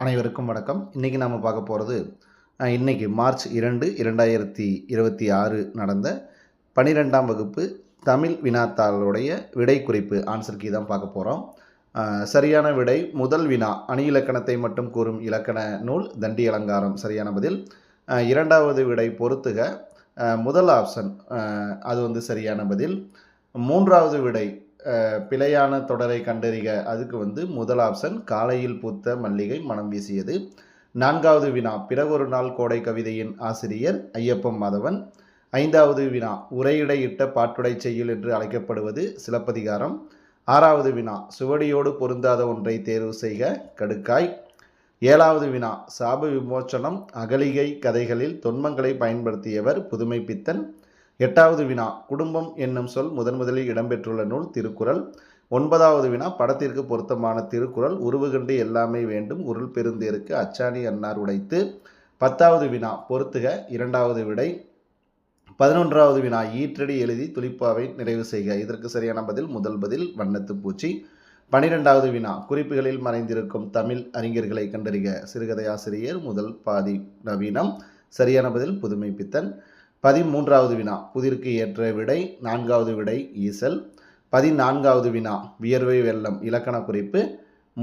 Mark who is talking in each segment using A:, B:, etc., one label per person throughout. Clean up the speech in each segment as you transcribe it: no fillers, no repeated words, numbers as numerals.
A: அனைவருக்கும் வணக்கம். இன்றைக்கி நம்ம பார்க்க போகிறது இன்றைக்கி மார்ச் 2, 2026 நடந்த 12ஆம் வகுப்பு தமிழ் வினாத்தாளுடைய விடை குறிப்பு ஆன்சர் கீ தான் பார்க்க போகிறோம். சரியான விடை முதல் வினா அணி இலக்கணத்தை மட்டும் கூறும் இலக்கண நூல் தண்டி அலங்காரம் சரியான பதில். இரண்டாவது விடை பொறுத்துக முதல் ஆப்ஷன் அது சரியான பதில். மூன்றாவது விடை பிழையான தொடரை கண்டறிக அதுக்கு முதல் ஆப்ஷன் காலையில் பூத்த மல்லிகை மனம் வீசியது. நான்காவது வினா பிறகொரு நாள் கோடை கவிதையின் ஆசிரியர் ஐயப்பம் மாதவன். ஐந்தாவது வினா உரையிடையிட்ட பாட்டுடை செய்யுள் என்று அழைக்கப்படுவது சிலப்பதிகாரம். ஆறாவது வினா சுவடியோடு பொருந்தாத ஒன்றை தேர்வு செய்க கடுக்காய். ஏழாவது வினா சாப விமோச்சனம் அகலிகை கதைகளில் தொன்மங்களை பயன்படுத்தியவர் புதுமை பித்தன். எட்டாவது வினா குடும்பம் என்னும் சொல் முதலில் இடம்பெற்றுள்ள நூல் திருக்குறள். ஒன்பதாவது வினா படத்திற்கு பொருத்தமான திருக்குறள் உருவுகண்டு எல்லாமே வேண்டும் உருள் பெருந்தேருக்கு அச்சாணி அன்னார் உடைத்து. பத்தாவது வினா பொறுத்துக இரண்டாவது விடை. 11வது வினா ஈற்றடி எழுதி துளிப்பாவை நிறைவு செய்க இதற்கு சரியான பதில் முதல் பதில் வண்ணத்து பூச்சி. 12வது வினா குறிப்புகளில் மறைந்திருக்கும் தமிழ் அறிஞர்களை கண்டறிக சிறுகதை ஆசிரியர் முதல் பாதி நவீனம் சரியான பதில் புதுமை பித்தன். 13வது வினா புதிருக்கு ஏற்ற விடை 4வது விடை ஈசல். 14வது வினா வியர்வை வெள்ளம் இலக்கண குறிப்பு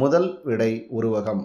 A: முதல் விடை உருவகம்.